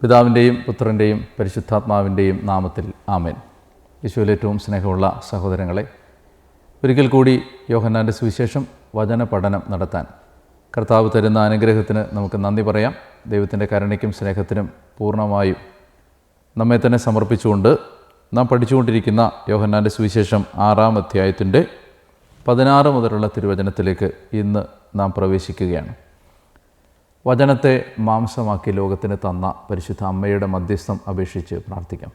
പിതാവിൻ്റെയും പുത്രൻ്റെയും പരിശുദ്ധാത്മാവിൻ്റെയും നാമത്തിൽ ആമേൻ. യേശുവിൽ ഏറ്റവും സ്നേഹമുള്ള സഹോദരങ്ങളെ, ഒരിക്കൽ കൂടി യോഹന്നാൻ്റെ സുവിശേഷം വചന പഠനം നടത്താൻ കർത്താവ് തരുന്ന അനുഗ്രഹത്തിന് നമുക്ക് നന്ദി പറയാം. ദൈവത്തിൻ്റെ കരുണയ്ക്കും സ്നേഹത്തിനും പൂർണ്ണമായും നമ്മെ തന്നെ സമർപ്പിച്ചുകൊണ്ട് നാം പഠിച്ചുകൊണ്ടിരിക്കുന്ന യോഹന്നാൻ്റെ സുവിശേഷം 6-ാം അധ്യായത്തിൻ്റെ 16 മുതലുള്ള തിരുവചനത്തിലേക്ക് ഇന്ന് നാം പ്രവേശിക്കുകയാണ്. വചനത്തെ മാംസമാക്കി ലോകത്തിന് തന്ന പരിശുദ്ധ അമ്മയുടെ മധ്യസ്ഥം അപേക്ഷിച്ച് പ്രാർത്ഥിക്കാം.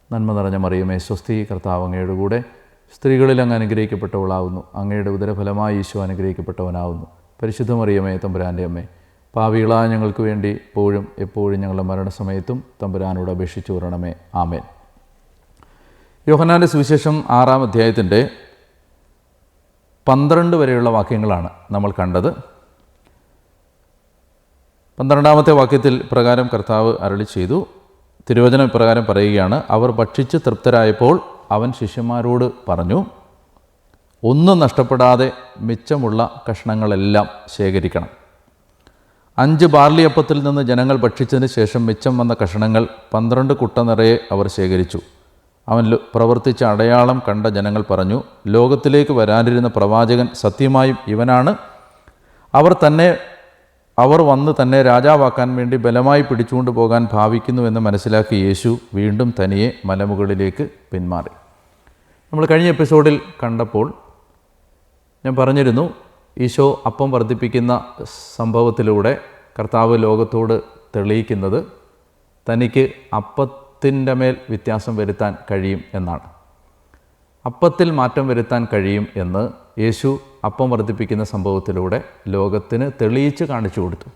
നന്മ നിറഞ്ഞ മറിയമേ, സ്വസ്തി, കർത്താവ് അങ്ങയുടെ കൂടെ സ്ത്രീകളിൽ അങ്ങ് അനുഗ്രഹിക്കപ്പെട്ടവളാവുന്നു. അങ്ങയുടെ ഉദരഫലമായി ഈശോ അനുഗ്രഹിക്കപ്പെട്ടവനാവുന്നു. പരിശുദ്ധ മറിയമേ, തമ്പുരാൻ്റെ അമ്മേ, പാപികളായ ഞങ്ങൾക്ക് വേണ്ടി ഇപ്പോഴും എപ്പോഴും ഞങ്ങളുടെ മരണസമയത്തും തമ്പുരാനോട് അപേക്ഷിച്ചു വരണമേ. ആമേൻ. യോഹന്നാൻ്റെ സുവിശേഷം 6-ാം അധ്യായത്തിൻ്റെ 12 വരെയുള്ള വാക്യങ്ങളാണ് നമ്മൾ കണ്ടത്. 12-ാമത്തെ വാക്യത്തിൽ പ്രകാരം കർത്താവ് അരുളി ചെയ്തു. തിരുവചനം ഇപ്രകാരം പറയുകയാണ്: അവർ ഭക്ഷിച്ച് തൃപ്തരായപ്പോൾ അവൻ ശിഷ്യന്മാരോട് പറഞ്ഞു, ഒന്നും നഷ്ടപ്പെടാതെ മിച്ചമുള്ള കഷ്ണങ്ങളെല്ലാം ശേഖരിക്കണം. 5 ബാർലിയപ്പത്തിൽ നിന്ന് ജനങ്ങൾ ഭക്ഷിച്ചതിന് ശേഷം മിച്ചം വന്ന കഷ്ണങ്ങൾ 12 കുട്ട നിറയെ അവർ ശേഖരിച്ചു. അവൻ പ്രവർത്തിച്ച അടയാളം കണ്ട ജനങ്ങൾ പറഞ്ഞു, ലോകത്തിലേക്ക് വരാനിരുന്ന പ്രവാചകൻ സത്യമായും ഇവനാണ്. അവർ വന്ന് തന്നെ രാജാവാക്കാൻ വേണ്ടി ബലമായി പിടിച്ചുകൊണ്ട് പോകാൻ ഭാവിക്കുന്നുവെന്ന് മനസ്സിലാക്കി യേശു വീണ്ടും തനിയെ മലമുകളിലേക്ക് പിന്മാറി. നമ്മൾ കഴിഞ്ഞ എപ്പിസോഡിൽ കണ്ടപ്പോൾ ഞാൻ പറഞ്ഞിരുന്നു, ഈശോ അപ്പം വർദ്ധിപ്പിക്കുന്ന സംഭവത്തിലൂടെ കർത്താവ് ലോകത്തോട് തെളിയിക്കുന്നത് തനിക്ക് അപ്പത്തിൻ്റെ മേൽ വ്യത്യാസം വരുത്താൻ കഴിയും എന്നാണ്. അപ്പത്തിൽ മാറ്റം വരുത്താൻ കഴിയും എന്ന് യേശു അപ്പം വർദ്ധിപ്പിക്കുന്ന സംഭവത്തിലൂടെ ലോകത്തിന് തെളിയിച്ച് കാണിച്ചു കൊടുത്തു.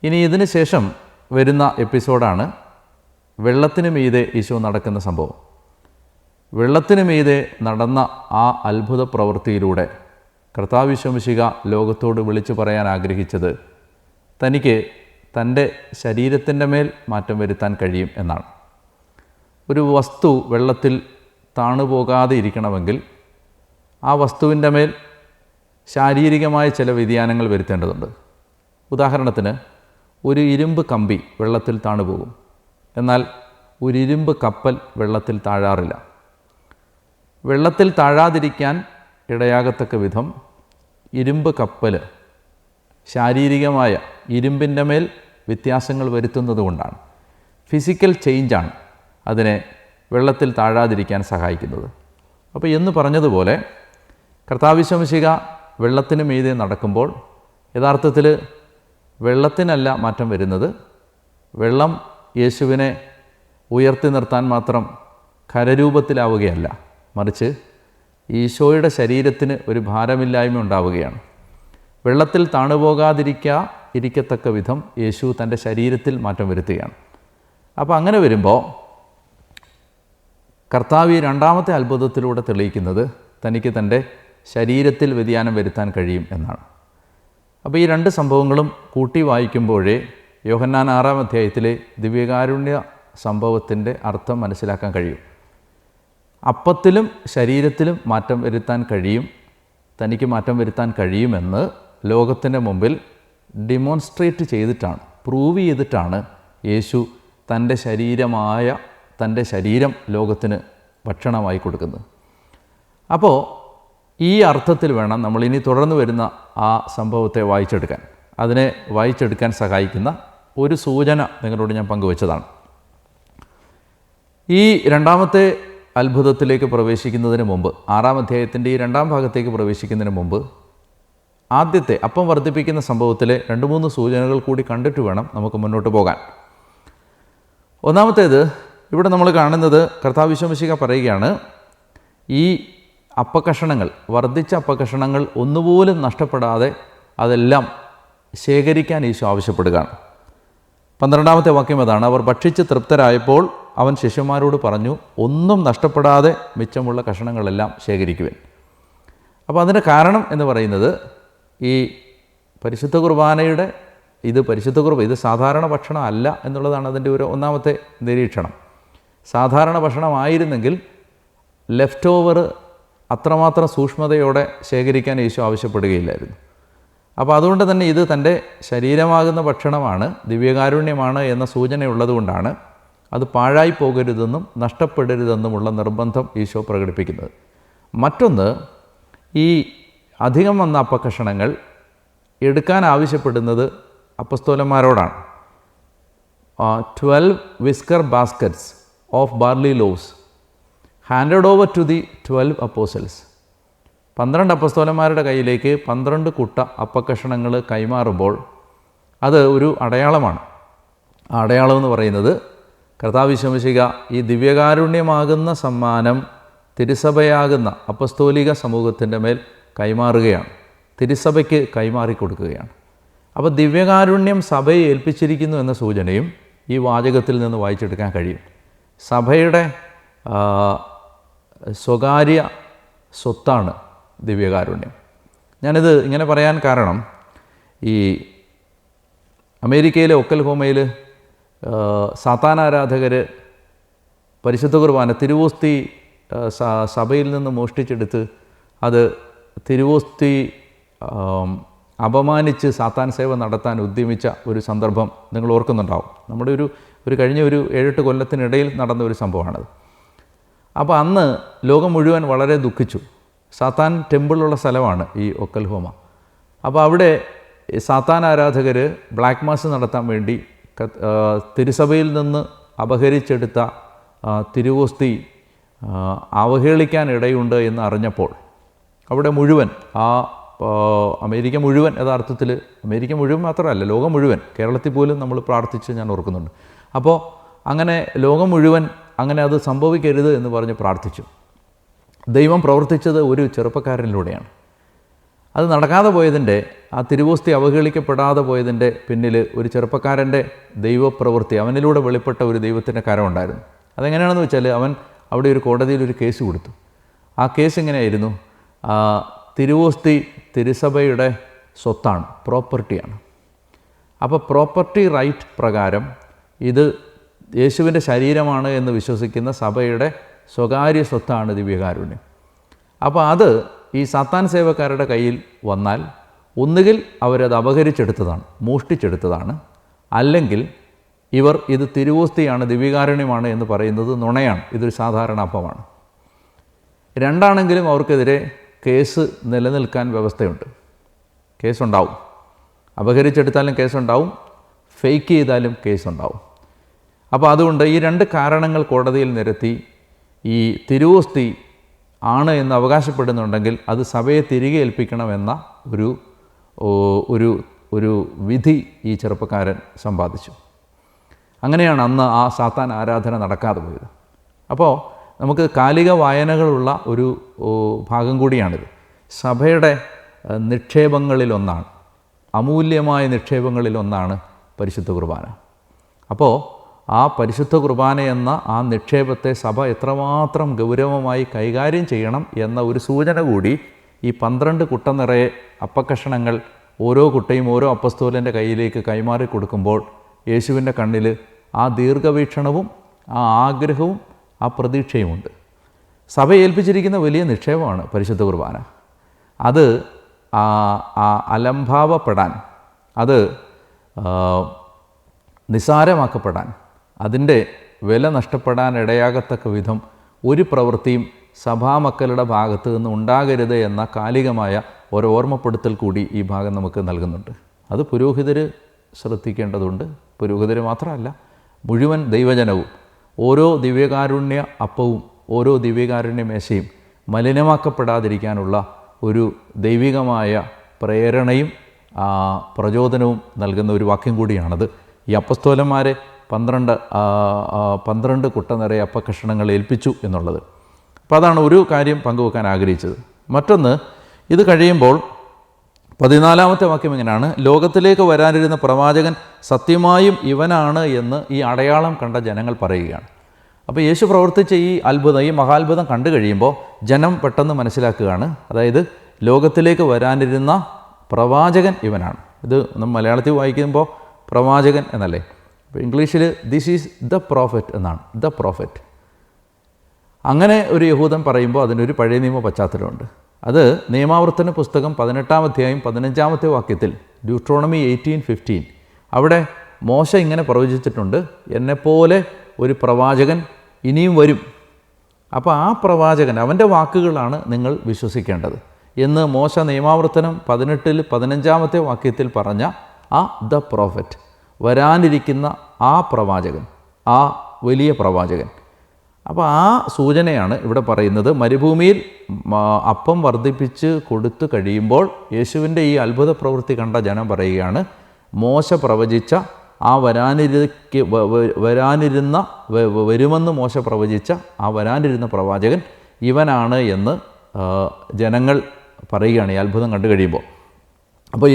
ഇനി ഇതിന് ശേഷം വരുന്ന എപ്പിസോഡാണ് വെള്ളത്തിന് മീതെ ഈശോ നടക്കുന്ന സംഭവം. വെള്ളത്തിന് മീതെ നടന്ന ആ അത്ഭുത പ്രവൃത്തിയിലൂടെ കർത്താവ് ഈശോ മിശിഹ ലോകത്തോട് വിളിച്ചു പറയാൻ ആഗ്രഹിച്ചത് തനിക്ക് തൻ്റെ ശരീരത്തിൻ്റെ മേൽ മാറ്റം വരുത്താൻ കഴിയും എന്നാണ്. ഒരു വസ്തു വെള്ളത്തിൽ താണുപോകാതെ ഇരിക്കണമെങ്കിൽ ആ വസ്തുവിൻ്റെ മേൽ ശാരീരികമായ ചില വ്യതിയാനങ്ങൾ വരുത്തേണ്ടതുണ്ട്. ഉദാഹരണത്തിന്, ഒരു ഇരുമ്പ് കമ്പി വെള്ളത്തിൽ താണുപോകും, എന്നാൽ ഒരു ഇരുമ്പ് കപ്പൽ വെള്ളത്തിൽ താഴാറില്ല. വെള്ളത്തിൽ താഴാതിരിക്കാൻ ഇടയാകത്തക്ക വിധം ഇരുമ്പ് കപ്പൽ ശാരീരികമായ ഇരുമ്പിൻ്റെ മേൽ വ്യത്യാസങ്ങൾ വരുത്തുന്നത് കൊണ്ടാണ്. ഫിസിക്കൽ ചേഞ്ചാണ് അതിനെ വെള്ളത്തിൽ താഴാതിരിക്കാൻ സഹായിക്കുന്നത്. അപ്പോൾ എന്ന് പറഞ്ഞതുപോലെ കർത്താവ് ഈശോ മിശിഹ വെള്ളത്തിന് മീതെ നടക്കുമ്പോൾ യഥാർത്ഥത്തിൽ വെള്ളത്തിനല്ല മാറ്റം വരുന്നത്. വെള്ളം യേശുവിനെ ഉയർത്തി നിർത്താൻ മാത്രം ഖരരൂപത്തിലാവുകയല്ല, മറിച്ച് ഈശോയുടെ ശരീരത്തിന് ഒരു ഭാരമില്ലായ്മ ഉണ്ടാവുകയാണ്. വെള്ളത്തിൽ താണുപോകാതിരിക്കത്തക്ക വിധം യേശു തൻ്റെ ശരീരത്തിൽ മാറ്റം വരുത്തുകയാണ്. അപ്പോൾ അങ്ങനെ വരുമ്പോൾ കർത്താവ് ഈ 2-ാമത്തെ അത്ഭുതത്തിലൂടെ തെളിയിക്കുന്നത് തനിക്ക് തൻ്റെ ശരീരത്തിൽ വ്യതിയാനം വരുത്താൻ കഴിയും എന്നാണ്. അപ്പോൾ ഈ 2 സംഭവങ്ങളും കൂട്ടി വായിക്കുമ്പോഴേ യോഹന്നാൻ 6-ാം അധ്യായത്തിലെ ദിവ്യകാരുണ്യ സംഭവത്തിൻ്റെ അർത്ഥം മനസ്സിലാക്കാൻ കഴിയും. അപ്പത്തിലും ശരീരത്തിലും മാറ്റം വരുത്താൻ കഴിയും, തനിക്ക് മാറ്റം വരുത്താൻ കഴിയുമെന്ന് ലോകത്തിൻ്റെ മുമ്പിൽ ഡിമോൺസ്ട്രേറ്റ് ചെയ്തിട്ടാണ്, പ്രൂവ് ചെയ്തിട്ടാണ് യേശു തൻ്റെ ശരീരം ലോകത്തിന് ഭക്ഷണമായി കൊടുക്കുന്നത്. അപ്പോൾ ഈ അർത്ഥത്തിൽ വേണം നമ്മൾ ഇനി തുടർന്ന് വരുന്ന ആ സംഭവത്തെ വായിച്ചെടുക്കാൻ. അതിനെ വായിച്ചെടുക്കാൻ സഹായിക്കുന്ന ഒരു സൂചന നിങ്ങളോട് ഞാൻ പങ്കുവച്ചതാണ്. ഈ 2-ാമത്തെ അത്ഭുതത്തിലേക്ക് പ്രവേശിക്കുന്നതിന് മുമ്പ്, 6-ാം അധ്യായത്തിൻ്റെ ഈ 2-ാം ഭാഗത്തേക്ക് പ്രവേശിക്കുന്നതിന് മുമ്പ് ആദ്യത്തെ അപ്പം വർദ്ധിപ്പിക്കുന്ന സംഭവത്തിലെ 2-3 സൂചനകൾ കൂടി കണ്ടിട്ട് വേണം നമുക്ക് മുന്നോട്ട് പോകാൻ. ഒന്നാമത്തേത്, ഇവിടെ നമ്മൾ കാണുന്നത് കർത്താവ് ഈശോ മിശിഹ പറയുകയാണ്, ഈ അപ്പക്കഷണങ്ങൾ, വർദ്ധിച്ച അപ്പക്കഷണങ്ങൾ ഒന്നുപോലും നഷ്ടപ്പെടാതെ അതെല്ലാം ശേഖരിക്കാൻ ഈശോ ആവശ്യപ്പെടുകയാണ്. 12-ാമത്തെ വാക്യം അതാണ്: അവർ ഭക്ഷിച്ച് തൃപ്തരായപ്പോൾ അവൻ ശിഷ്യന്മാരോട് പറഞ്ഞു, ഒന്നും നഷ്ടപ്പെടാതെ മിച്ചമുള്ള കഷണങ്ങളെല്ലാം ശേഖരിക്കുവാൻ. അപ്പോൾ അതിൻ്റെ കാരണം എന്ന് പറയുന്നത് ഈ പരിശുദ്ധ കുർബാനയുടെ ഇത് സാധാരണ ഭക്ഷണം അല്ല എന്നുള്ളതാണ് അതിൻ്റെ ഒരു ഒന്നാമത്തെ നിരീക്ഷണം. സാധാരണ ഭക്ഷണമായിരുന്നെങ്കിൽ ലെഫ്റ്റ് ഓവർ അത്രമാത്രം സൂക്ഷ്മതയോടെ ശേഖരിക്കാൻ യേശു ആവശ്യപ്പെടുകയില്ലായിരുന്നു. അപ്പോൾ അതുകൊണ്ട് തന്നെ ഇത് തൻ്റെ ശരീരമാകുന്ന ഭക്ഷണമാണ്, ദിവ്യകാരുണ്യമാണ് എന്ന സൂചനയുള്ളതുകൊണ്ടാണ് അത് പാഴായി പോകരുതെന്നും നഷ്ടപ്പെടരുതെന്നുമുള്ള നിർബന്ധം ഈശോ പ്രകടിപ്പിക്കുന്നത്. മറ്റൊന്ന്, ഈ അധികം വന്ന അപ്പക്കഷണങ്ങൾ എടുക്കാൻ ആവശ്യപ്പെടുന്നത് അപ്പസ്തോലന്മാരോടാണ്. 12 whisker baskets of barley loaves handed over to the 12 apostles. 12 അപ്പസ്തോലന്മാരുടെ കയ്യിലേക്ക് 12 കുട്ട അപ്പക്കഷണങ്ങൾ കൈമാറുമ്പോൾ അത് ഒരു അടയാളമാണ്. ആ അടയാളം എന്ന് പറയുന്നത് കർത്താവ് ഈശോമിശിഹ ഈ ദിവ്യകാരുണ്യമാകുന്ന സമ്മാനം തിരുസഭയാകുന്ന അപ്പസ്തോലിക സമൂഹത്തിൻ്റെ മേൽ കൈമാറുകയാണ്, തിരുസഭയ്ക്ക് കൈമാറിക്കൊടുക്കുകയാണ്. അപ്പോൾ ദിവ്യകാരുണ്യം സഭയെ ഏൽപ്പിച്ചിരിക്കുന്നു എന്ന സൂചനയും ഈ വാചകത്തിൽ നിന്ന് വായിച്ചെടുക്കാൻ കഴിയും. സഭയുടെ സ്വകാര്യ സ്വത്താണ് ദിവ്യകാരുണ്യം. ഞാനിത് ഇങ്ങനെ പറയാൻ കാരണം, ഈ അമേരിക്കയിലെ ഒക്കൽഹോമയിൽ സാത്താനാരാധകർ പരിശുദ്ധ കുർബാന തിരുവോസ്തി സഭയിൽ നിന്ന് മോഷ്ടിച്ചെടുത്ത് അത് തിരുവോസ്തി അപമാനിച്ച് സാത്താൻ സേവ നടത്താൻ ഉദ്യമിച്ച ഒരു സന്ദർഭം നിങ്ങൾ ഓർക്കുന്നുണ്ടാവും. നമ്മുടെ ഒരു കഴിഞ്ഞ ഒരു 7-8 കൊല്ലത്തിനിടയിൽ നടന്ന ഒരു സംഭവമാണത്. അപ്പോൾ അന്ന് ലോകം മുഴുവൻ വളരെ ദുഃഖിച്ചു. സാത്താൻ ടെമ്പിളുള്ള സ്ഥലമാണ് ഈ ഒക്കൽഹോമ. അപ്പോൾ അവിടെ സാത്താൻ ആരാധകർ ബ്ലാക്ക് മാസ് നടത്താൻ വേണ്ടി തിരുസഭയിൽ നിന്ന് അപഹരിച്ചെടുത്ത തിരുവോസ്തി അവഹേളിക്കാൻ ഇടയുണ്ട് എന്ന് അറിഞ്ഞപ്പോൾ അവിടെ മുഴുവൻ, അമേരിക്ക മുഴുവൻ, യഥാർത്ഥത്തിൽ അമേരിക്ക മുഴുവൻ മാത്രമല്ല, ലോകം മുഴുവൻ, കേരളത്തിൽ പോലും നമ്മൾ പ്രാർത്ഥിച്ച് ഞാൻ ഓർക്കുന്നുണ്ട്. അപ്പോൾ അങ്ങനെ ലോകം മുഴുവൻ അങ്ങനെ അത് സംഭവിക്കരുത് എന്ന് പറഞ്ഞ് പ്രാർത്ഥിച്ചു. ദൈവം പ്രവർത്തിച്ചത് ഒരു ചെറുപ്പക്കാരനിലൂടെയാണ്. അത് നടക്കാതെ പോയതിൻ്റെ, ആ തിരുവോസ്തി അവഹേളിക്കപ്പെടാതെ പോയതിൻ്റെ പിന്നിൽ ഒരു ചെറുപ്പക്കാരൻ്റെ ദൈവപ്രവൃത്തി, അവനിലൂടെ വെളിപ്പെട്ട ഒരു ദൈവത്തിൻ്റെ കരമുണ്ടായിരുന്നു. അതെങ്ങനെയാണെന്ന് വെച്ചാൽ, അവൻ അവിടെ ഒരു കോടതിയിൽ ഒരു കേസ് കൊടുത്തു. ആ കേസ് എങ്ങനെയായിരുന്നു? തിരുവോസ്തി തിരുസഭയുടെ സ്വത്താണ്, പ്രോപ്പർട്ടിയാണ്. അപ്പോൾ പ്രോപ്പർട്ടി റൈറ്റ് പ്രകാരം ഇത് യേശുവിൻ്റെ ശരീരമാണ് എന്ന് വിശ്വസിക്കുന്ന സഭയുടെ സ്വകാര്യ സ്വത്താണ് ദിവ്യകാരുണ്യം. അപ്പോൾ അത് ഈ സാത്താൻ സേവക്കാരുടെ കയ്യിൽ വന്നാൽ ഒന്നുകിൽ അവരത് അപഹരിച്ചെടുത്തതാണ്, മോഷ്ടിച്ചെടുത്തതാണ്, അല്ലെങ്കിൽ ഇവർ ഇത് തിരുവോസ്തിയാണ്, ദിവ്യകാരുണ്യമാണ് എന്ന് പറയുന്നത് നുണയാണ്, ഇതൊരു സാധാരണ അപ്പമാണ്. രണ്ടാണെങ്കിലും അവർക്കെതിരെ കേസ് നിലനിൽക്കാൻ വ്യവസ്ഥയുണ്ട്. കേസുണ്ടാവും, അപഹരിച്ചെടുത്താലും കേസുണ്ടാവും, ഫേക്ക് ചെയ്താലും കേസുണ്ടാവും. അപ്പോൾ അതുകൊണ്ട് ഈ 2 കാരണങ്ങൾ കോടതിയിൽ നിരത്തി ഈ തിരുവോസ്തി ആണ് എന്ന് അവകാശപ്പെടുന്നുണ്ടെങ്കിൽ അത് സഭയെ തിരികെ ഏൽപ്പിക്കണമെന്ന ഒരു വിധി ഈ ചെറുപ്പക്കാരൻ സമ്പാദിച്ചു. അങ്ങനെയാണ് അന്ന് ആ സാത്താൻ ആരാധന നടക്കാതെ പോയത്. അപ്പോൾ നമുക്ക് കാലിക വായനകളുള്ള ഒരു ഭാഗം കൂടിയാണിത്. സഭയുടെ നിക്ഷേപങ്ങളിലൊന്നാണ്, അമൂല്യമായ നിക്ഷേപങ്ങളിലൊന്നാണ് പരിശുദ്ധ കുർബാന. അപ്പോൾ ആ പരിശുദ്ധ കുർബാന എന്ന ആ നിക്ഷേപത്തെ സഭ എത്രമാത്രം ഗൗരവമായി കൈകാര്യം ചെയ്യണം എന്ന ഒരു സൂചന കൂടി ഈ 12 കുട്ട നിറയെ അപ്പക്കഷണങ്ങൾ ഓരോ കുട്ടയും ഓരോ അപ്പസ്തോലൻ്റെ കയ്യിലേക്ക് കൈമാറി കൊടുക്കുമ്പോൾ യേശുവിൻ്റെ കണ്ണിൽ ആ ദീർഘവീക്ഷണവും ആ ആഗ്രഹവും ആ പ്രതീക്ഷയുമുണ്ട്. സഭ ഏൽപ്പിച്ചിരിക്കുന്ന വലിയ നിക്ഷേപമാണ് പരിശുദ്ധ കുർബാന. അത് അലംഭാവപ്പെടാൻ, അത് നിസാരമാക്കപ്പെടാൻ, അതിൻ്റെ വില നഷ്ടപ്പെടാൻ ഇടയാകത്തക്ക വിധം ഒരു പ്രവൃത്തിയും സഭാമക്കളുടെ ഭാഗത്ത് നിന്ന് ഉണ്ടാകരുത് എന്ന കാലികമായ ഒരു ഓർമ്മപ്പെടുത്തൽ കൂടി ഈ ഭാഗം നമുക്ക് നൽകുന്നുണ്ട്. അത് പുരോഹിതർ ശ്രദ്ധിക്കേണ്ടതുണ്ട്. പുരോഹിതർ മാത്രമല്ല, മുഴുവൻ ദൈവജനവും ഓരോ ദിവ്യകാരുണ്യ അപ്പവും ഓരോ ദിവ്യകാരുണ്യ മേശയും മലിനമാക്കപ്പെടാതിരിക്കാനുള്ള ഒരു ദൈവികമായ പ്രേരണയും പ്രചോദനവും നൽകുന്ന ഒരു വാക്യം കൂടിയാണത്. ഈ അപ്പസ്തോലന്മാരെ 12 കുട്ട നിറയെ അപ്പക്കഷണങ്ങൾ ഏൽപ്പിച്ചു എന്നുള്ളത്. അപ്പോൾ അതാണ് ഒരു കാര്യം പങ്കുവെക്കാൻ ആഗ്രഹിച്ചത്. മറ്റൊന്ന്, ഇത് കഴിയുമ്പോൾ 14-ാമത്തെ വാക്യം ഇങ്ങനെയാണ്: ലോകത്തിലേക്ക് വരാനിരുന്ന പ്രവാചകൻ സത്യമായും ഇവനാണ് എന്ന് ഈ അടയാളം കണ്ട ജനങ്ങൾ പറയുകയാണ്. അപ്പോൾ യേശു പ്രവർത്തിച്ച ഈ അത്ഭുതം, ഈ മഹാത്ഭുതം കണ്ടു കഴിയുമ്പോൾ ജനം പെട്ടെന്ന് മനസ്സിലാക്കുകയാണ്, അതായത് ലോകത്തിലേക്ക് വരാനിരുന്ന പ്രവാചകൻ ഇവനാണ്. ഇത് നമ്മൾ മലയാളത്തിൽ വായിക്കുമ്പോൾ പ്രവാചകൻ എന്നല്ലേ, ഇപ്പോൾ ഇംഗ്ലീഷിൽ ദിസ് ഈസ് ദ പ്രോഫറ്റ് എന്നാണ്, ദ പ്രോഫറ്റ്. അങ്ങനെ ഒരു യഹൂദൻ പറയുമ്പോൾ അതിനൊരു പഴയ നിയമ പശ്ചാത്തലമുണ്ട്. അത് നിയമാവർത്തന പുസ്തകം 18-ാം അധ്യായം 15-ാമത്തെ വാക്യത്തിൽ, ഡ്യൂട്രോണമി 18:15, അവിടെ മോശ ഇങ്ങനെ പ്രവചിച്ചിട്ടുണ്ട്, എന്നെപ്പോലെ ഒരു പ്രവാചകൻ ഇനിയും വരും. അപ്പോൾ ആ പ്രവാചകൻ, അവൻ്റെ വാക്കുകളാണ് നിങ്ങൾ വിശ്വസിക്കേണ്ടത് എന്ന് മോശ നിയമാവർത്തനം 18-ൽ 15-ാമത്തെ വാക്യത്തിൽ പറഞ്ഞ ആ ദ പ്രോഫറ്റ്, വരാനിരിക്കുന്ന ആ പ്രവാചകൻ, ആ വലിയ പ്രവാചകൻ. അപ്പോൾ ആ സൂചനയാണ് ഇവിടെ പറയുന്നത്. മരുഭൂമിയിൽ അപ്പം വർദ്ധിപ്പിച്ച് കൊടുത്തു കഴിയുമ്പോൾ യേശുവിൻ്റെ ഈ അത്ഭുത പ്രവൃത്തി കണ്ട ജനം പറയുകയാണ്, മോശ പ്രവചിച്ച ആ വരുമെന്ന് മോശ പ്രവചിച്ച ആ വരാനിരുന്ന പ്രവാചകൻ ഇവനാണ് എന്ന് ജനങ്ങൾ പറയുകയാണ് ഈ അത്ഭുതം കണ്ടു കഴിയുമ്പോൾ. അപ്പോൾ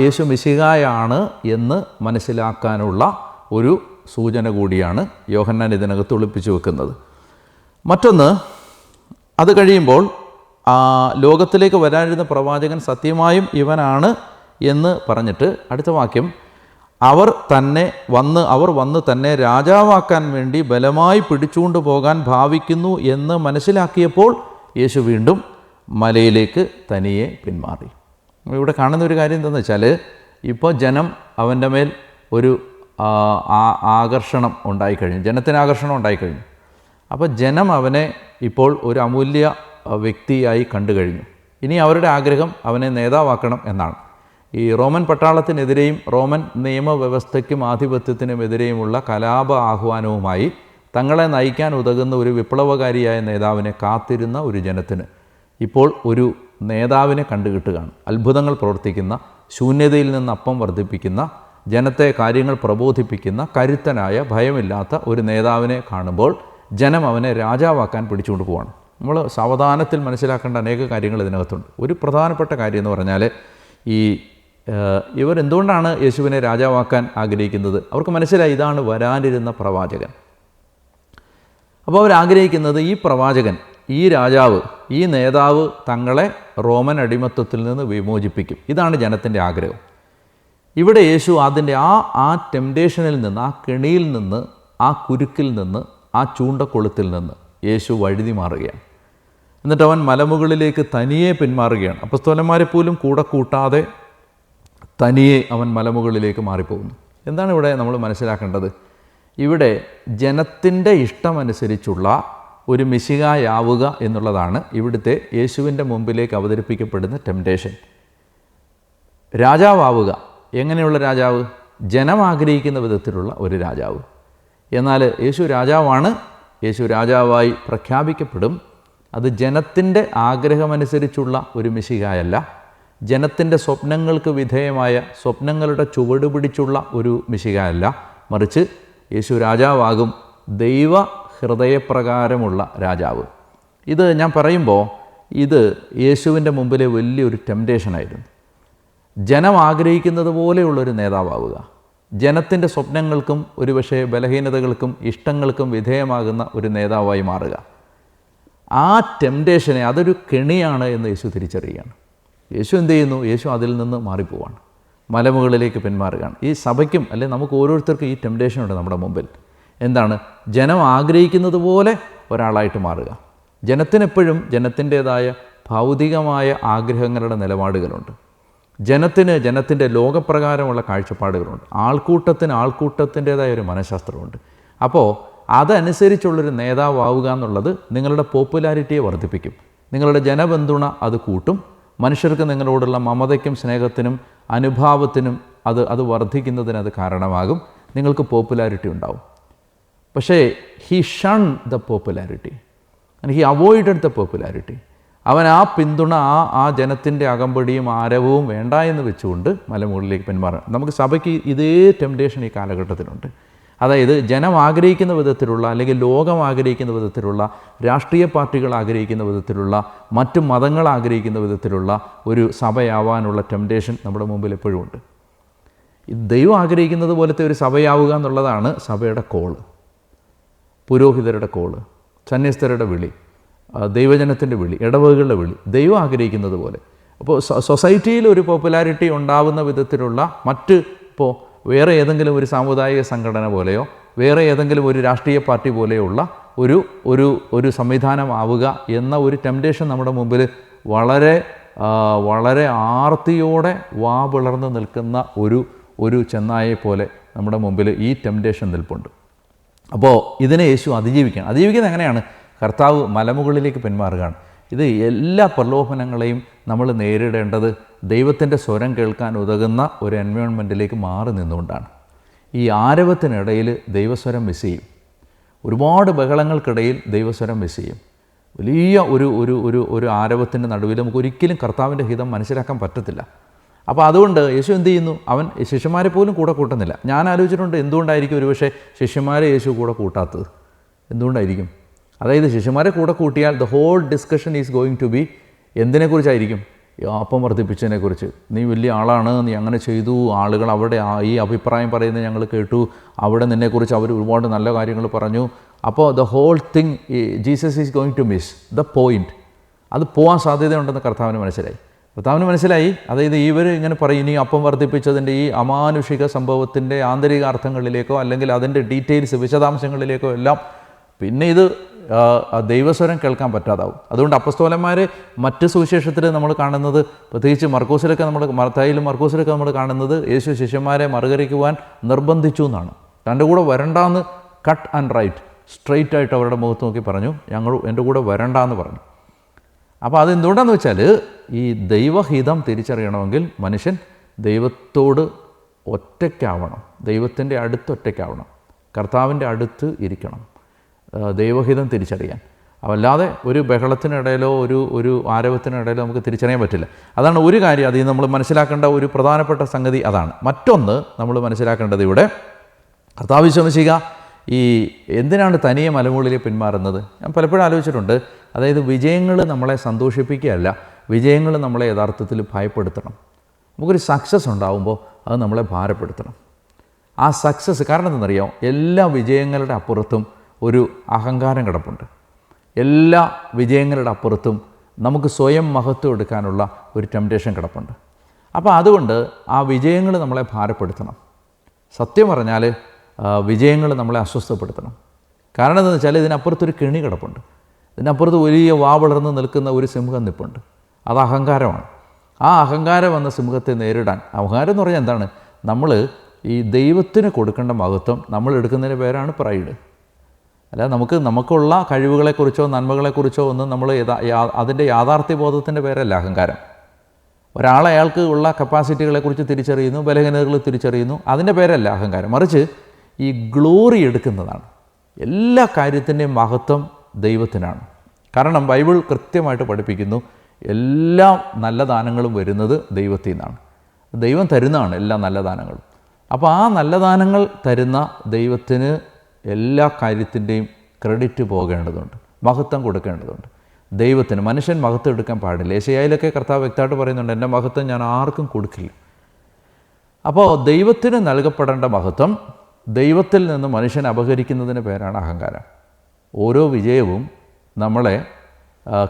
യേശു മിശിഹായാണ് എന്ന് മനസ്സിലാക്കാനുള്ള ഒരു സൂചന കൂടിയാണ് യോഹന്നാൻ ഇതിനകത്ത് ഒളിപ്പിച്ചു വെക്കുന്നത്. മറ്റൊന്ന്, അത് കഴിയുമ്പോൾ ലോകത്തിലേക്ക് വരാനിരുന്ന പ്രവാചകൻ സത്യമായും ഇവനാണ് എന്ന് പറഞ്ഞിട്ട് അടുത്ത വാക്യം, അവർ വന്ന് തന്നെ രാജാവാക്കാൻ വേണ്ടി ബലമായി പിടിച്ചുകൊണ്ട് പോകാൻ ഭാവിക്കുന്നു എന്ന് മനസ്സിലാക്കിയപ്പോൾ യേശു വീണ്ടും മലയിലേക്ക് തനിയെ പിന്മാറി. ഇവിടെ കാണുന്ന ഒരു കാര്യം എന്താണെന്ന് വെച്ചാൽ, ഇപ്പോൾ ജനം അവൻ്റെ മേൽ ഒരു ആകർഷണം ഉണ്ടായിക്കഴിഞ്ഞു, ജനത്തിന് ആകർഷണം ഉണ്ടായിക്കഴിഞ്ഞു. അപ്പോൾ ജനം അവനെ ഇപ്പോൾ ഒരു അമൂല്യ വ്യക്തിയായി കണ്ടു കഴിഞ്ഞു. ഇനി അവരുടെ ആഗ്രഹം അവനെ നേതാവാക്കണം എന്നാണ്. ഈ റോമൻ പട്ടാളത്തിനെതിരെയും റോമൻ നിയമവ്യവസ്ഥയ്ക്കും ആധിപത്യത്തിനുമെതിരെയുമുള്ള കലാപ ആഹ്വാനവുമായി തങ്ങളെ നയിക്കാൻ ഉതകുന്ന ഒരു വിപ്ലവകാരിയായ നേതാവിനെ കാത്തിരുന്ന ഒരു ജനത്തിന് ഇപ്പോൾ ഒരു നേതാവിനെ കണ്ടുകിട്ടുകയാണ്. അത്ഭുതങ്ങൾ പ്രവർത്തിക്കുന്ന, ശൂന്യതയിൽ നിന്ന് അപ്പം വർദ്ധിപ്പിക്കുന്ന, ജനത്തെ കാര്യങ്ങൾ പ്രബോധിപ്പിക്കുന്ന, കരുത്തനായ, ഭയമില്ലാത്ത ഒരു നേതാവിനെ കാണുമ്പോൾ ജനം അവനെ രാജാവാക്കാൻ പിടിച്ചുകൊണ്ട് പോവാണ്. നമ്മൾ സാവധാനത്തിൽ മനസ്സിലാക്കേണ്ട അനേക കാര്യങ്ങൾ ഇതിനകത്തുണ്ട്. ഒരു പ്രധാനപ്പെട്ട കാര്യം എന്ന് പറഞ്ഞാൽ, ഇവർ എന്തുകൊണ്ടാണ് യേശുവിനെ രാജാവാക്കാൻ ആഗ്രഹിക്കുന്നത്? അവർക്ക് മനസ്സിലായി ഇതാണ് വരാനിരുന്ന പ്രവാചകൻ. അപ്പോൾ അവരാഗ്രഹിക്കുന്നത് ഈ പ്രവാചകൻ, ഈ രാജാവ്, ഈ നേതാവ് തങ്ങളെ റോമൻ അടിമത്വത്തിൽ നിന്ന് വിമോചിപ്പിക്കും. ഇതാണ് ജനത്തിൻ്റെ ആഗ്രഹം. ഇവിടെ യേശു അതിൻ്റെ ആ ടെംപ്റ്റേഷനിൽ നിന്ന്, ആ കെണിയിൽ നിന്ന്, ആ കുരുക്കിൽ നിന്ന്, ആ ചൂണ്ടക്കൊളുത്തിൽ നിന്ന് യേശു വഴുതി മാറുകയാണ്. എന്നിട്ട് അവൻ മലമുകളിലേക്ക് തനിയെ പിന്മാറുകയാണ്. അപ്പസ്തോലന്മാരെ പോലും കൂടെ കൂട്ടാതെ തനിയെ അവൻ മലമുകളിലേക്ക് മാറിപ്പോകുന്നു. എന്താണ് ഇവിടെ നമ്മൾ മനസ്സിലാക്കേണ്ടത്? ഇവിടെ ജനത്തിൻ്റെ ഇഷ്ടമനുസരിച്ചുള്ള ഒരു മിശിഹായാവുക എന്നുള്ളതാണ് ഇവിടുത്തെ യേശുവിൻ്റെ മുമ്പിലേക്ക് അവതരിപ്പിക്കപ്പെടുന്ന ടെംപ്റ്റേഷൻ. രാജാവാവുക. എങ്ങനെയുള്ള രാജാവ്? ജനം ആഗ്രഹിക്കുന്ന വിധത്തിലുള്ള ഒരു രാജാവ്. എന്നാൽ യേശു രാജാവാണ്. യേശു രാജാവായി പ്രഖ്യാപിക്കപ്പെടും. അത് ജനത്തിൻ്റെ ആഗ്രഹമനുസരിച്ചുള്ള ഒരു മിശിഹായല്ല, ജനത്തിൻ്റെ സ്വപ്നങ്ങൾക്ക് വിധേയമായ, സ്വപ്നങ്ങളുടെ ചുവട് പിടിച്ചുള്ള ഒരു മിശിഹായല്ല, മറിച്ച് യേശു രാജാവാകും, ദൈവ ഹൃദയപ്രകാരമുള്ള രാജാവ്. ഇത് ഞാൻ പറയുമ്പോൾ ഇത് യേശുവിൻ്റെ മുമ്പിലെ വലിയൊരു ടെംപ്റ്റേഷനായിരുന്നു. ജനം ആഗ്രഹിക്കുന്നത് പോലെയുള്ളൊരു നേതാവാവുക, ജനത്തിൻ്റെ സ്വപ്നങ്ങൾക്കും ഒരുപക്ഷെ ബലഹീനതകൾക്കും ഇഷ്ടങ്ങൾക്കും വിധേയമാകുന്ന ഒരു നേതാവായി മാറുക. ആ ടെംപ്റ്റേഷനെ, അതൊരു കെണിയാണ് എന്ന് യേശു തിരിച്ചറിയുകയാണ്. യേശു എന്ത് ചെയ്യുന്നു? യേശു അതിൽ നിന്ന് മാറിപ്പോവാണ്, മലമുകളിലേക്ക് പിന്മാറുകയാണ്. ഈ സഭയ്ക്കും അല്ലെ നമുക്ക് ഓരോരുത്തർക്കും ഈ ടെംപ്റ്റേഷനുണ്ട് നമ്മുടെ മുമ്പിൽ. എന്താണ്? ജനം ആഗ്രഹിക്കുന്നത് പോലെ ഒരാളായിട്ട് മാറുക. ജനത്തിനെപ്പോഴും ജനത്തിൻ്റേതായ ഭൗതികമായ ആഗ്രഹങ്ങളുടെ നിലപാടുകളുണ്ട്. ജനത്തിൻ്റെ ലോകപ്രകാരമുള്ള കാഴ്ചപ്പാടുകളുണ്ട്. ആൾക്കൂട്ടത്തിൻ്റേതായ ഒരു മനഃശാസ്ത്രമുണ്ട്. അപ്പോൾ അതനുസരിച്ചുള്ളൊരു നേതാവാവുക എന്നുള്ളത് നിങ്ങളുടെ പോപ്പുലാരിറ്റിയെ വർദ്ധിപ്പിക്കും, നിങ്ങളുടെ ജനപിന്തുണ അത് കൂട്ടും, മനുഷ്യർക്ക് നിങ്ങളോടുള്ള മമതയ്ക്കും സ്നേഹത്തിനും അനുഭാവത്തിനും അത് വർദ്ധിക്കുന്നതിന് അത് കാരണമാകും, നിങ്ങൾക്ക് പോപ്പുലാരിറ്റി ഉണ്ടാവും. പക്ഷേ he shun the popularity and he avoided the popularity. അവൻ ആ പിന്തുണ, ആ ജനത്തിൻ്റെ അകമ്പടിയും ആരവവും വേണ്ട എന്ന് വെച്ചുകൊണ്ട് മലമുകളിലേക്ക് പിന്മാറാം. നമുക്ക് സഭയ്ക്ക് ഇതേ ടെംപ്റ്റേഷൻ ഈ കാലഘട്ടത്തിലുണ്ട്. അതായത് ജനം ആഗ്രഹിക്കുന്ന വിധത്തിലുള്ള, അല്ലെങ്കിൽ ലോകം ആഗ്രഹിക്കുന്ന വിധത്തിലുള്ള, രാഷ്ട്രീയ പാർട്ടികൾ ആഗ്രഹിക്കുന്ന വിധത്തിലുള്ള, മറ്റു മതങ്ങൾ ആഗ്രഹിക്കുന്ന വിധത്തിലുള്ള ഒരു സഭയാവാനുള്ള ടെംപ്റ്റേഷൻ നമ്മുടെ മുമ്പിൽ എപ്പോഴും ഉണ്ട്. ദൈവം ആഗ്രഹിക്കുന്നത് പോലത്തെ ഒരു സഭയാവുക എന്നുള്ളതാണ് സഭയുടെ കോള്, പുരോഹിതരുടെ കോള്, സന്യസ്തരുടെ വിളി, ദൈവജനത്തിൻ്റെ വിളി, ഇടവകളുടെ വിളി, ദൈവം ആഗ്രഹിക്കുന്നത് പോലെ. അപ്പോൾ സൊസൈറ്റിയിൽ ഒരു പോപ്പുലാരിറ്റി ഉണ്ടാവുന്ന വിധത്തിലുള്ള ഇപ്പോൾ വേറെ ഏതെങ്കിലും ഒരു സാമുദായിക സംഘടന പോലെയോ വേറെ ഏതെങ്കിലും ഒരു രാഷ്ട്രീയ പാർട്ടി പോലെയുള്ള ഒരു സംവിധാനം ആവുക എന്ന ഒരു ടെംപ്റ്റേഷൻ നമ്മുടെ മുമ്പിൽ വളരെ വളരെ ആർത്തിയോടെ വാ പിളർന്ന് നിൽക്കുന്ന ഒരു ചെന്നായെ പോലെ നമ്മുടെ മുമ്പിൽ ഈ ടെംപ്റ്റേഷൻ നിൽപ്പുണ്ട്. അപ്പോൾ ഇതിനെ യേശു അതിജീവിക്കുന്നത് എങ്ങനെയാണ്? കർത്താവ് മലമുകളിലേക്ക് പിന്മാറുകയാണ്. ഇത് എല്ലാ പ്രലോഭനങ്ങളെയും നമ്മൾ നേരിടേണ്ടത് ദൈവത്തിൻ്റെ സ്വരം കേൾക്കാൻ ഉതകുന്ന ഒരു എൻവയോൺമെൻറ്റിലേക്ക് മാറി നിന്നുകൊണ്ടാണ്. ഈ ആരവത്തിനിടയിൽ ദൈവസ്വരം മിസ് ചെയ്യും. ഒരുപാട് ബഹളങ്ങൾക്കിടയിൽ ദൈവസ്വരം മിസ് ചെയ്യും. വലിയ ഒരു ആരവത്തിൻ്റെ നടുവിൽ നമുക്ക് ഒരിക്കലും കർത്താവിൻ്റെ ഹിതം മനസ്സിലാക്കാൻ പറ്റത്തില്ല. അപ്പോൾ അതുകൊണ്ട് യേശു എന്ത് ചെയ്യുന്നു? അവൻ ശിഷ്യന്മാരെ പോലും കൂടെ കൂട്ടുന്നില്ല. ഞാൻ ആലോചിച്ചിട്ടുണ്ട് എന്തുകൊണ്ടായിരിക്കും ഒരുപക്ഷെ ശിഷ്യന്മാരെ യേശു കൂടെ കൂട്ടാത്തത്. എന്തുകൊണ്ടായിരിക്കും? അതായത് ശിഷ്യന്മാരെ കൂടെ കൂട്ടിയാൽ the whole discussion is going to be എന്തിനെക്കുറിച്ചായിരിക്കും? അപ്പം വർദ്ധിപ്പിച്ചതിനെക്കുറിച്ച്. നീ വലിയ ആളാണ്, നീ അങ്ങനെ ചെയ്തു, ആളുകൾ അവിടെ ഈ അഭിപ്രായം പറയുന്നത് ഞങ്ങൾ കേട്ടു, അവിടെ നിന്നെക്കുറിച്ച് അവർ ഒരുപാട് നല്ല കാര്യങ്ങൾ പറഞ്ഞു. അപ്പോൾ the whole thing Jesus is going to miss the point. അത് പോകാൻ സാധ്യതയുണ്ടെന്ന് കർത്താവിന് മനസ്സിലായി. അതായത് ഇവർ ഇങ്ങനെ പറയും, ഇനി അപ്പം വർദ്ധിപ്പിച്ചതിൻ്റെ ഈ അമാനുഷിക സംഭവത്തിൻ്റെ ആന്തരിക അർത്ഥങ്ങളിലേക്കോ അല്ലെങ്കിൽ അതിൻ്റെ ഡീറ്റെയിൽസ് വിശദാംശങ്ങളിലേക്കോ എല്ലാം പിന്നെ ഇത് ദൈവസ്വരം കേൾക്കാൻ പറ്റാതാവും. അതുകൊണ്ട് അപ്പസ്തോലന്മാർ മറ്റ് സുവിശേഷത്തിൽ നമ്മൾ കാണുന്നത്, പ്രത്യേകിച്ച് മർക്കോസിലൊക്കെ നമ്മൾ കാണുന്നത് യേശു ശിഷ്യന്മാരെ മറുകരയ്ക്കുവാൻ നിർബന്ധിച്ചു എന്നാണ്. തൻ്റെ കൂടെ വരണ്ടാന്ന് കട്ട് ആൻഡ് റൈറ്റ് സ്ട്രെയിറ്റ് ആയിട്ട് അവരുടെ മുഖത്ത് നോക്കി പറഞ്ഞു, എൻ്റെ കൂടെ വരണ്ടാന്ന് പറഞ്ഞു. അപ്പോൾ അതെന്തുകൊണ്ടാണെന്ന് വെച്ചാൽ ഈ ദൈവഹിതം തിരിച്ചറിയണമെങ്കിൽ മനുഷ്യൻ ദൈവത്തോട് ഒറ്റയ്ക്കാവണം, ദൈവത്തിൻ്റെ അടുത്ത് ഒറ്റയ്ക്കാവണം, കർത്താവിൻ്റെ അടുത്ത് ഇരിക്കണം ദൈവഹിതം തിരിച്ചറിയാൻ. അല്ലാതെ ഒരു ബഹളത്തിനിടയിലോ ഒരു ആരവത്തിനിടയിലോ നമുക്ക് തിരിച്ചറിയാൻ പറ്റില്ല. അതാണ് ഒരു കാര്യം. അതിൽ നമ്മൾ മനസ്സിലാക്കേണ്ട ഒരു പ്രധാനപ്പെട്ട സംഗതി അതാണ്. മറ്റൊന്ന് നമ്മൾ മനസ്സിലാക്കേണ്ടത്, ഇവിടെ കർത്താവ് വിശ്വസിക്കുക എന്തിനാണ് തനിയെ മലമുകളിലേക്ക് പിന്മാറുന്നത്? ഞാൻ പലപ്പോഴും ആലോചിച്ചിട്ടുണ്ട്. അതായത് വിജയങ്ങൾ നമ്മളെ സന്തോഷിപ്പിക്കുകയല്ല, വിജയങ്ങൾ നമ്മളെ യഥാർത്ഥത്തിൽ ഭയപ്പെടുത്തണം. നമുക്കൊരു സക്സസ് ഉണ്ടാകുമ്പോൾ അത് നമ്മളെ ഭാരപ്പെടുത്തണം. ആ സക്സസ് കാരണം എന്തെന്നറിയാം, എല്ലാ വിജയങ്ങളുടെ അപ്പുറത്തും ഒരു അഹങ്കാരം കിടപ്പുണ്ട്. എല്ലാ വിജയങ്ങളുടെ അപ്പുറത്തും നമുക്ക് സ്വയം മഹത്വം എടുക്കാനുള്ള ഒരു ടെംപ്റ്റേഷൻ കിടപ്പുണ്ട്. അപ്പോൾ അതുകൊണ്ട് ആ വിജയങ്ങൾ നമ്മളെ ഭാരപ്പെടുത്തണം. സത്യം പറഞ്ഞാൽ വിജയങ്ങൾ നമ്മളെ അസ്വസ്ഥപ്പെടുത്തണം. കാരണം എന്താണെന്ന് വെച്ചാൽ ഇതിനപ്പുറത്തൊരു കെണി കിടപ്പുണ്ട്. ഇതിനപ്പുറത്ത് വലിയ വാ വളർന്ന് നിൽക്കുന്ന ഒരു സിംഹം നിൽപ്പുണ്ട്. അത് അഹങ്കാരമാണ്. ആ അഹങ്കാരം എന്ന സിംഹത്തെ നേരിടാൻ, അഹങ്കാരം എന്ന് പറഞ്ഞാൽ എന്താണ്? നമ്മൾ ഈ ദൈവത്തിന് കൊടുക്കേണ്ട മഹത്വം നമ്മൾ എടുക്കുന്നതിന് പേരാണ് പ്രൈഡ്. അല്ല, നമുക്കുള്ള കഴിവുകളെക്കുറിച്ചോ നന്മകളെക്കുറിച്ചോ ഒന്നും നമ്മൾ അതിൻ്റെ യാഥാർത്ഥ്യബോധത്തിൻ്റെ പേരല്ല അഹങ്കാരം. അയാൾക്ക് ഉള്ള കപ്പാസിറ്റികളെക്കുറിച്ച് തിരിച്ചറിയുന്നു, ബലഹീനതകൾ തിരിച്ചറിയുന്നു, അതിൻ്റെ പേരല്ല അഹങ്കാരം. മറിച്ച് ഈ ഗ്ലോറി എടുക്കുന്നതാണ്. എല്ലാ കാര്യത്തിൻ്റെയും മഹത്വം ദൈവത്തിനാണ്. കാരണം ബൈബിൾ കൃത്യമായിട്ട് പഠിപ്പിക്കുന്നു, എല്ലാ നല്ല ദാനങ്ങളും വരുന്നത് ദൈവത്തിൽ നിന്നാണ്. ദൈവം തരുന്നതാണ് എല്ലാ നല്ല ദാനങ്ങളും. അപ്പോൾ ആ നല്ല ദാനങ്ങൾ തരുന്ന ദൈവത്തിന് എല്ലാ കാര്യത്തിൻ്റെയും ക്രെഡിറ്റ് പോകേണ്ടതുണ്ട്, മഹത്വം കൊടുക്കേണ്ടതുണ്ട് ദൈവത്തിന്. മനുഷ്യൻ മഹത്വം എടുക്കാൻ പാടില്ല. യെശയ്യായിലൊക്കെ കർത്താവ് വ്യക്തമായിട്ട് പറയുന്നുണ്ട്, എൻ്റെ മഹത്വം ഞാൻ ആർക്കും കൊടുക്കില്ല. അപ്പോൾ ദൈവത്തിന് നൽകപ്പെടേണ്ട മഹത്വം ദൈവത്തിൽ നിന്ന് മനുഷ്യൻ അപഹരിക്കുന്നതിന് പേരാണ് അഹങ്കാരം. ഓരോ വിജയവും നമ്മളെ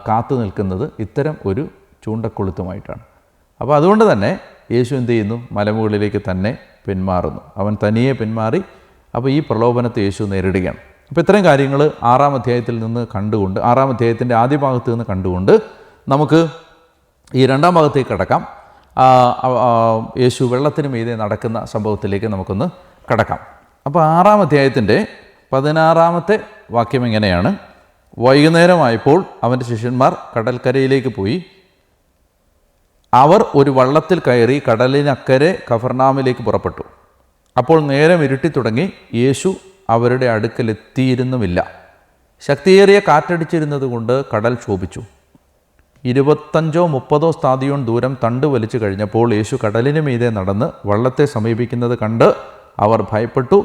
കാത്തു നിൽക്കുന്നത് ഇത്തരം ഒരു ചൂണ്ടക്കൊളുത്തുമായിട്ടാണ്. അപ്പോൾ അതുകൊണ്ട് തന്നെ യേശു എന്ത് ചെയ്യുന്നു? മലമുകളിലേക്ക് തന്നെ പിന്മാറുന്നു. അവൻ തനിയെ പിന്മാറി. അപ്പോൾ ഈ പ്രലോഭനത്തെ യേശു നേരിടുകയാണ്. അപ്പോൾ ഇത്രയും കാര്യങ്ങൾ 6-ാം അധ്യായത്തിൽ നിന്ന് കണ്ടുകൊണ്ട്, 6-ാം അധ്യായത്തിൻ്റെ ആദ്യ ഭാഗത്ത് നിന്ന് കണ്ടുകൊണ്ട് നമുക്ക് ഈ 2-ാം ഭാഗത്തേക്ക് കടക്കാം. യേശു വെള്ളത്തിന് മീതെ നടക്കുന്ന സംഭവത്തിലേക്ക് നമുക്കൊന്ന് കടക്കാം. അപ്പോൾ 6-ാം അധ്യായത്തിൻ്റെ 16-ാമത്തെ വാക്യം ഇങ്ങനെയാണ്: വൈകുന്നേരമായപ്പോൾ അവൻ്റെ ശിഷ്യന്മാർ കടൽക്കരയിലേക്ക് പോയി. അവർ ഒരു വള്ളത്തിൽ കയറി കടലിനക്കരെ കഫർനാമിലേക്ക് പുറപ്പെട്ടു. അപ്പോൾ നേരം ഇരുട്ടി തുടങ്ങി. യേശു അവരുടെ അടുക്കലെത്തിയിരുന്നുമില്ല. ശക്തിയേറിയ കാറ്റടിച്ചിരുന്നത് കൊണ്ട് കടൽ ക്ഷോഭിച്ചു. 25-30 സ്ഥാദിയോൺ ദൂരം തണ്ട് വലിച്ചു കഴിഞ്ഞപ്പോൾ യേശു കടലിന് മീതെ നടന്ന് വള്ളത്തെ സമീപിക്കുന്നത് കണ്ട് അവർ ഭയപ്പെട്ടു.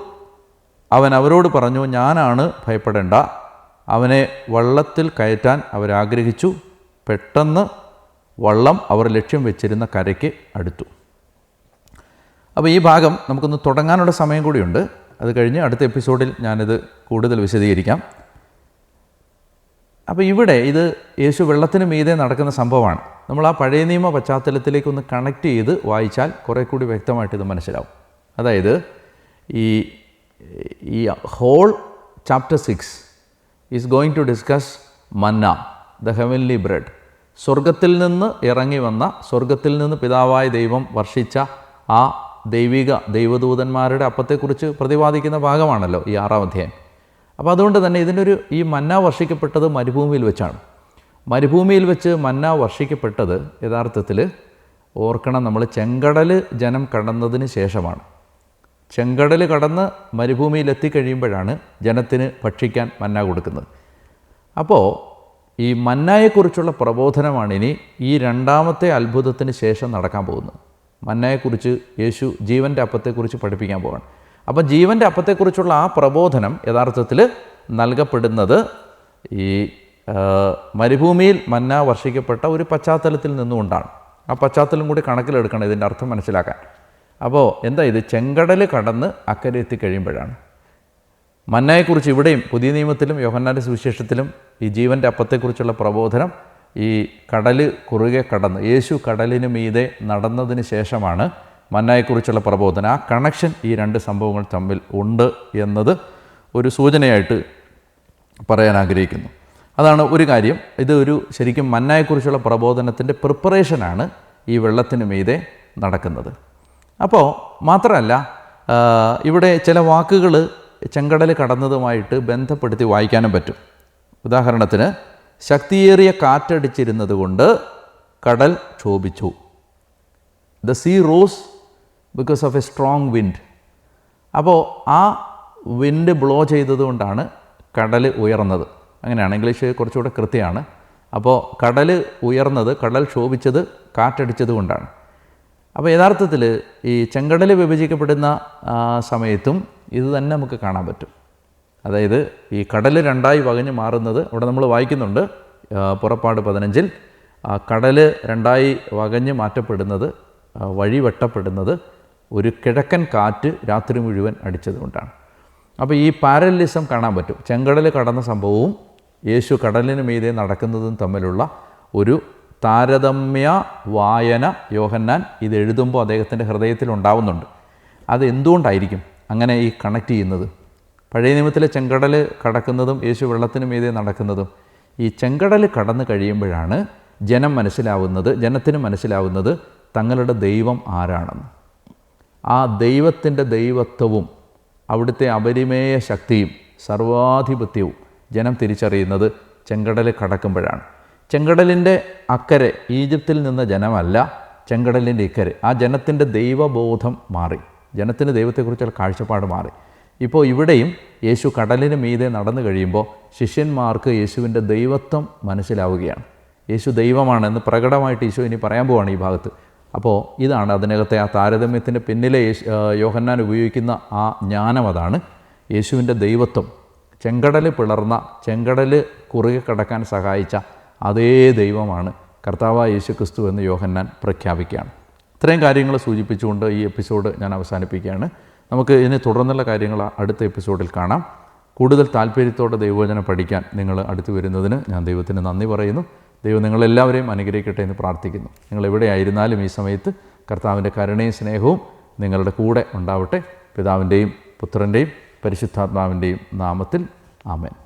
അവൻ അവരോട് പറഞ്ഞു, ഞാനാണ്, ഭയപ്പെടേണ്ട. അവനെ വള്ളത്തിൽ കയറ്റാൻ അവരാഗ്രഹിച്ചു. പെട്ടെന്ന് വള്ളം അവർ ലക്ഷ്യം വെച്ചിരുന്ന കരയ്ക്ക് അടുത്തു. അപ്പോൾ ഈ ഭാഗം നമുക്കൊന്ന് തുടങ്ങാനുള്ള സമയം കൂടിയുണ്ട്. അത് കഴിഞ്ഞ് അടുത്ത എപ്പിസോഡിൽ ഞാനിത് കൂടുതൽ വിശദീകരിക്കാം. അപ്പോൾ ഇവിടെ ഇത് യേശു വെള്ളത്തിന് മീതെ നടക്കുന്ന സംഭവമാണ്. നമ്മൾ ആ പഴയ നിയമ പശ്ചാത്തലത്തിലേക്കൊന്ന് കണക്ട് ചെയ്ത് വായിച്ചാൽ കുറേ കൂടി വ്യക്തമായിട്ട് ഇത് മനസ്സിലാവും. അതായത് ഈ whole chapter 6 is going to discuss manna, the heavenly bread. സ്വർഗത്തിൽ നിന്ന് ഇറങ്ങി വന്ന, സ്വർഗത്തിൽ നിന്ന് പിതാവായ ദൈവം വർഷിച്ച ആ ദൈവദൂതന്മാരുടെ അപ്പത്തെക്കുറിച്ച് പ്രതിപാദിക്കുന്ന ഭാഗമാണല്ലോ ഈ 6-ാം അധ്യായം. അപ്പോൾ അതുകൊണ്ട് തന്നെ ഈ മന്ന വർഷിക്കപ്പെട്ടത് മരുഭൂമിയിൽ വെച്ചാണ്. മരുഭൂമിയിൽ വെച്ച് മന്ന വർഷിക്കപ്പെട്ടത് യഥാർത്ഥത്തിൽ ഓർക്കണം, നമ്മൾ ചെങ്കടൽ ജനം കടന്നതിന് ശേഷമാണ്. ചെങ്കടൽ കടന്ന് മരുഭൂമിയിലെത്തിക്കഴിയുമ്പോഴാണ് ജനത്തിന് ഭക്ഷിക്കാൻ മന്ന കൊടുക്കുന്നത്. അപ്പോൾ ഈ മന്നയെക്കുറിച്ചുള്ള പ്രബോധനമാണ് ഇനി ഈ 2ാമത്തെ അത്ഭുതത്തിന് ശേഷം നടക്കാൻ പോകുന്നത്. മന്നയെക്കുറിച്ച് യേശു ജീവൻ്റെ അപ്പത്തെക്കുറിച്ച് പഠിപ്പിക്കാൻ പോവാണ്. അപ്പം ജീവൻ്റെ അപ്പത്തെക്കുറിച്ചുള്ള ആ പ്രബോധനം യഥാർത്ഥത്തിൽ നൽകപ്പെടുന്നത് ഈ മരുഭൂമിയിൽ മന്ന വർഷിക്കപ്പെട്ട ഒരു പശ്ചാത്തലത്തിൽ നിന്നുകൊണ്ടാണ്. ആ പശ്ചാത്തലം കൂടി കണക്കിലെടുക്കണം ഇതിൻ്റെ അർത്ഥം മനസ്സിലാക്കാൻ. അപ്പോൾ എന്താ ഇത്? ചെങ്കടൽ കടന്ന് അക്കരെ എത്തിക്കഴിയുമ്പോഴാണ്. മന്നയെക്കുറിച്ച് ഇവിടെയും പുതിയ നിയമത്തിലും യോഹന്നാൻ്റെ സുവിശേഷത്തിലും ഈ ജീവൻ്റെ അപ്പത്തെക്കുറിച്ചുള്ള പ്രബോധനം ഈ കടൽ കുറുകെ കടന്ന് യേശു കടലിന് മീതെ നടന്നതിന് ശേഷമാണ് മന്നയെക്കുറിച്ചുള്ള പ്രബോധനം. ആ കണക്ഷൻ ഈ 2 സംഭവങ്ങൾ തമ്മിൽ ഉണ്ട് എന്നത് ഒരു സൂചനയായിട്ട് പറയാൻ ആഗ്രഹിക്കുന്നു. അതാണ് ഒരു കാര്യം. ഇത് ശരിക്കും മന്നയെക്കുറിച്ചുള്ള പ്രബോധനത്തിൻ്റെ പ്രിപ്പറേഷനാണ് ഈ വെള്ളത്തിന് മീതെ നടക്കുന്നത്. അപ്പോൾ മാത്രമല്ല, ഇവിടെ ചില വാക്കുകൾ ചെങ്കടൽ കടന്നതുമായിട്ട് ബന്ധപ്പെടുത്തി വായിക്കാനും പറ്റും. ഉദാഹരണത്തിന്, ശക്തിയേറിയ കാറ്റടിച്ചിരുന്നത് കൊണ്ട് കടൽ ക്ഷോഭിച്ചു. The sea rose because of a strong wind. അപ്പോൾ ആ വിൻഡ് ബ്ലോ ചെയ്തതുകൊണ്ടാണ് കടൽ ഉയർന്നത്. അങ്ങനെയാണ്, ഇംഗ്ലീഷ് കുറച്ചുകൂടെ കൃത്യമാണ്. അപ്പോൾ കടൽ ഉയർന്നത്, കടൽ ക്ഷോഭിച്ചത് കാറ്റടിച്ചത് കൊണ്ടാണ്. അപ്പോൾ യഥാർത്ഥത്തിൽ ഈ ചെങ്കടൽ വിഭജിക്കപ്പെടുന്ന സമയത്തും ഇത് തന്നെ നമുക്ക് കാണാൻ പറ്റും. അതായത് ഈ കടൽ 2ആയി വകഞ്ഞ് മാറുന്നത് അവിടെ നമ്മൾ വായിക്കുന്നുണ്ട്. പുറപ്പാട് 15 കടൽ 2ആയി വകഞ്ഞ് മാറ്റപ്പെടുന്നത്, വഴി വെട്ടപ്പെടുന്നത് ഒരു കിഴക്കൻ കാറ്റ് രാത്രി മുഴുവൻ അടിച്ചതുകൊണ്ടാണ്. അപ്പോൾ ഈ പാരലലിസം കാണാൻ പറ്റും. ചെങ്കടൽ കടന്ന സംഭവവും യേശു കടലിന് മീതെ നടക്കുന്നതും തമ്മിലുള്ള ഒരു താരതമ്യ വായന യോഹന്നാൻ ഇത് എഴുതുമ്പോൾ അദ്ദേഹത്തിൻ്റെ ഹൃദയത്തിൽ ഉണ്ടാവുന്നുണ്ട്. അത് എന്തുകൊണ്ടായിരിക്കും അങ്ങനെ ഈ കണക്ട് ചെയ്യുന്നത്? പഴയ നിയമത്തിലെ ചെങ്കടൽ കടക്കുന്നതും യേശു വെള്ളത്തിന് മീതെ നടക്കുന്നതും ഈ ചെങ്കടൽ കടന്നു കഴിയുമ്പോഴാണ് ജനത്തിന് മനസ്സിലാവുന്നത് തങ്ങളുടെ ദൈവം ആരാണെന്ന്. ആ ദൈവത്തിൻ്റെ ദൈവത്വവും അവിടുത്തെ അപരിമേയ ശക്തിയും സർവാധിപത്യവും ജനം തിരിച്ചറിയുന്നത് ചെങ്കടൽ കടക്കുമ്പോഴാണ്. ചെങ്കടലിൻ്റെ അക്കരെ ഈജിപ്തിൽ നിന്ന ജനമല്ല, ചെങ്കടലിൻ്റെ ഇക്കരെ ആ ജനത്തിൻ്റെ ദൈവബോധം മാറി, ജനത്തിന് ദൈവത്തെക്കുറിച്ചുള്ള കാഴ്ചപ്പാട് മാറി. ഇപ്പോൾ ഇവിടെയും യേശു കടലിന് മീതെ നടന്നു കഴിയുമ്പോൾ ശിഷ്യന്മാർക്ക് യേശുവിൻ്റെ ദൈവത്വം മനസ്സിലാവുകയാണ്. യേശു ദൈവമാണെന്ന് പ്രകടമായിട്ട് ഈശോ ഇനി പറയാൻ പോവാണ് ഈ ഭാഗത്ത്. അപ്പോൾ ഇതാണ് അതിനകത്തെ ആ താരതമ്യത്തിൻ്റെ പിന്നിലെ യോഹന്നാൻ ഉപയോഗിക്കുന്ന ആ ജ്ഞാനം. അതാണ് യേശുവിൻ്റെ ദൈവത്വം. ചെങ്കടൽ പിളർന്ന, ചെങ്കടൽ കുറുകെ കടക്കാൻ സഹായിച്ച അതേ ദൈവമാണ് കർത്താവായ യേശു ക്രിസ്തു എന്ന് യോഹന്നാൻ പ്രഖ്യാപിക്കുകയാണ്. ഇത്രയും കാര്യങ്ങൾ സൂചിപ്പിച്ചുകൊണ്ട് ഈ എപ്പിസോഡ് ഞാൻ അവസാനിപ്പിക്കുകയാണ്. നമുക്ക് ഇതിനെ തുടർന്നുള്ള കാര്യങ്ങൾ അടുത്ത എപ്പിസോഡിൽ കാണാം. കൂടുതൽ താല്പര്യത്തോടെ ദൈവവചനം പഠിക്കാൻ നിങ്ങൾ അടുത്ത് വരുന്നതിന് ഞാൻ ദൈവത്തിന് നന്ദി പറയുന്നു. ദൈവം നിങ്ങളെല്ലാവരെയും അനുഗ്രഹിക്കട്ടെ എന്ന് പ്രാർത്ഥിക്കുന്നു. നിങ്ങൾ എവിടെയായിരുന്നാലും ഈ സമയത്ത് കർത്താവിൻ്റെ കരുണയും സ്നേഹവും നിങ്ങളുടെ കൂടെ ഉണ്ടാവട്ടെ. പിതാവിൻ്റെയും പുത്രൻ്റെയും പരിശുദ്ധാത്മാവിൻ്റെയും നാമത്തിൽ ആമേൻ.